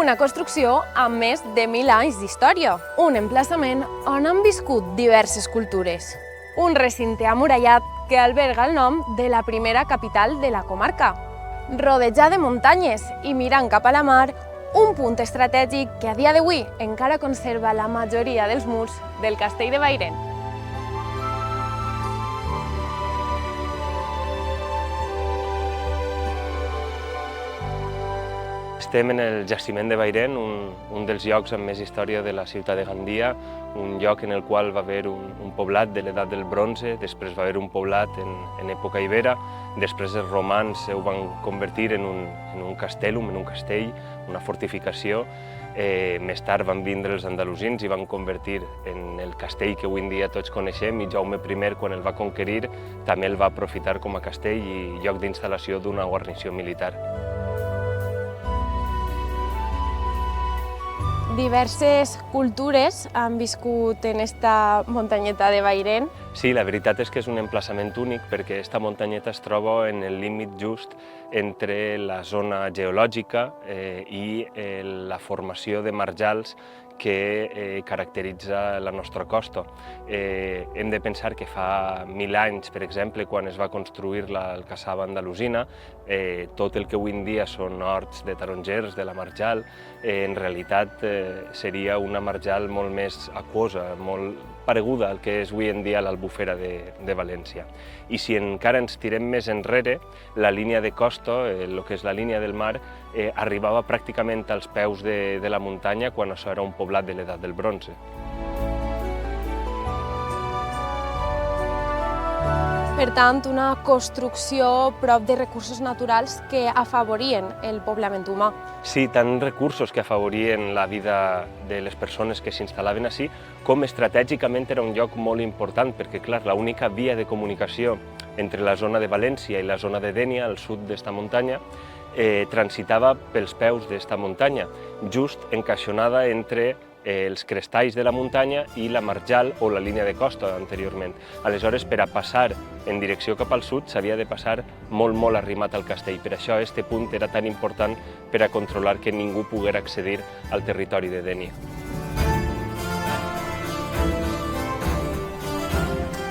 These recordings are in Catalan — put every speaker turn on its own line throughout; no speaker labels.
Una construcció amb més de 1.000 anys d'història, un emplaçament on han viscut diverses cultures. Un recinte amurallat que alberga el nom de la primera capital de la comarca. Rodejat de muntanyes i mirant cap a la mar, un punt estratègic que a dia d'avui encara conserva la majoria dels murs del castell de Bairén.
Estem en el jaciment de Bairén, un dels llocs amb més història de la ciutat de Gandia, un lloc en el qual va haver un poblat de l'edat del bronze, després va haver un poblat en època ibera, després els romans ho van convertir en un castellum, en un castell, una fortificació. Més tard van vindre els andalusins i van convertir en el castell que avui en dia tots coneixem, i Jaume I, quan el va conquerir, també el va aprofitar com a castell i lloc d'instal·lació d'una guarnició militar.
Diverses cultures han viscut en esta muntanyeta de Bairén.
Sí, la veritat és que és un emplaçament únic perquè aquesta muntanyeta es troba en el límit just entre la zona geològica i la formació de marjals que caracteritza la nostra costa. Hem de pensar que fa 1.000 anys, per exemple, quan es va construir l'Alcassaba andalusina, tot el que avui en dia són horts de tarongers, de la marjal, en realitat seria una marjal molt més aquosa, molt pareguda al que és avui en dia l'Albufera de València. I si encara ens tirem més enrere, la línia de costa, el que és la línia del mar, arribava pràcticament als peus de la muntanya quan això era un poblat de l'edat del bronze.
Per tant, una construcció prop de recursos naturals que afavorien el poblament humà.
Sí, tant recursos que afavorien la vida de les persones que s'instal·laven ací, com estratègicament era un lloc molt important, perquè, clar, l'única via de comunicació entre la zona de València i la zona de Dénia, al sud d'esta muntanya, transitava pels peus d'esta muntanya, just encaixonada entre els crestalls de la muntanya i la marjal o la línia de costa anteriorment. Aleshores, per a passar en direcció cap al sud, s'havia de passar molt arrimat al castell. Per això este punt era tan important per a controlar que ningú poguera accedir al territori de Dénia.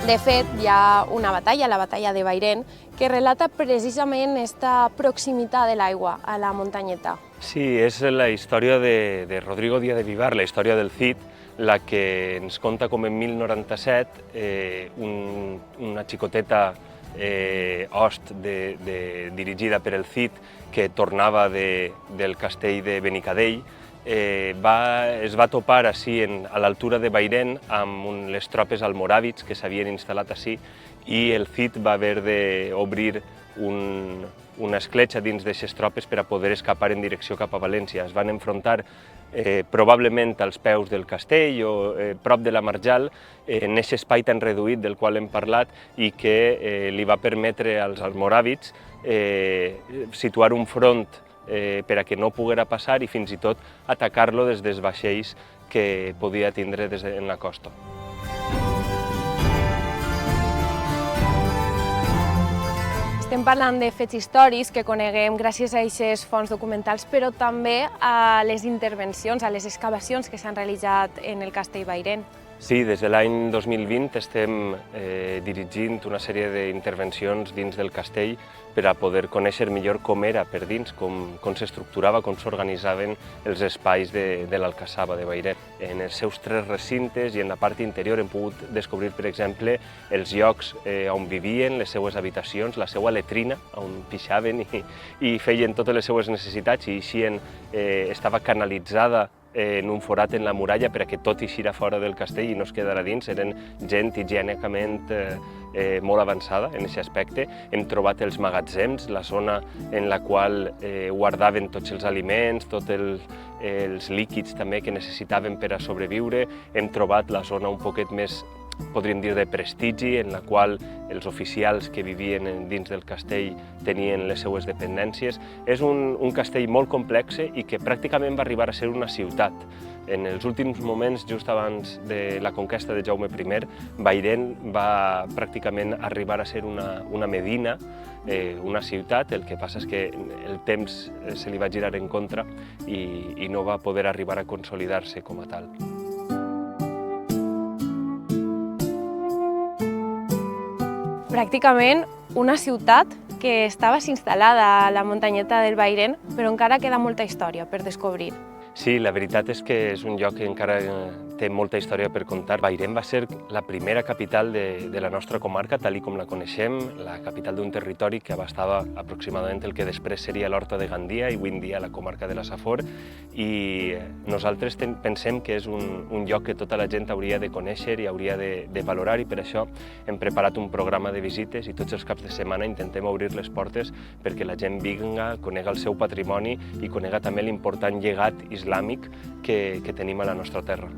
De fet, hi ha una batalla, la batalla de Bairén, que relata precisament aquesta proximitat de l'aigua a la muntanyeta.
Sí, és la història de Rodrigo Díaz de Vivar, la història del Cid, la que ens conta com en 1097 una xicoteta host dirigida per el Cid, que tornava del castell de Benicadell, es va topar ací a l'altura de Bairén amb les tropes almoràvits que s'havien instal·lat ací, i el Cid va haver d'obrir una escletxa dins d'aquestes tropes per a poder escapar en direcció cap a València. Es van enfrontar probablement als peus del castell o prop de la marjal, en aquest espai tan reduït del qual hem parlat, i que li va permetre als almoràvits situar un front per a que no poguera passar i fins i tot atacar-lo des dels vaixells que podia tindre en la costa.
Estem parlant de fets històrics que coneguem gràcies a aquestes fonts documentals, però també a les intervencions, a les excavacions que s'han realitzat en el castell Bairén.
Sí, des de l'any 2020 estem dirigint una sèrie d'intervencions dins del castell per a poder conèixer millor com era per dins, com s'estructurava, com s'organitzaven els espais de l'Alcassaba de Bairén. En els seus 3 recintes i en la part interior hem pogut descobrir, per exemple, els llocs on vivien, les seues habitacions, la seva letrina, on pixaven i feien totes les seues necessitats, i així estava canalitzada en un forat en la muralla per a que tot eixira fora del castell i no es quedara dins. Eren gent higiènicament molt avançada en aquest aspecte. Hem trobat els magatzems, la zona en la qual guardaven tots els aliments, tots els líquids també que necessitaven per a sobreviure. Hem trobat la zona un poquet més, podríem dir, de prestigi, en la qual els oficials que vivien dins del castell tenien les seues dependències. És un castell molt complex i que pràcticament va arribar a ser una ciutat. En els últims moments, just abans de la conquesta de Jaume I, Bairén va pràcticament arribar a ser una medina, una ciutat. El que passa és que el temps se li va girar en contra i no va poder arribar a consolidar-se com a tal.
Pràcticament una ciutat que estava instal·lada a la muntanyeta del Bairén, però encara queda molta història per descobrir.
Sí, la veritat és que és un lloc que encara té molta història per contar. Bairén va ser la primera capital de la nostra comarca, tal com la coneixem, la capital d'un territori que abastava aproximadament el que després seria l'Horta de Gandia i avui en dia la comarca de la Safor, i nosaltres pensem que és un lloc que tota la gent hauria de conèixer i hauria de valorar, i per això hem preparat un programa de visites i tots els caps de setmana intentem obrir les portes perquè la gent vinga, conega el seu patrimoni i conega també l'important llegat islàmic que tenim a la nostra terra.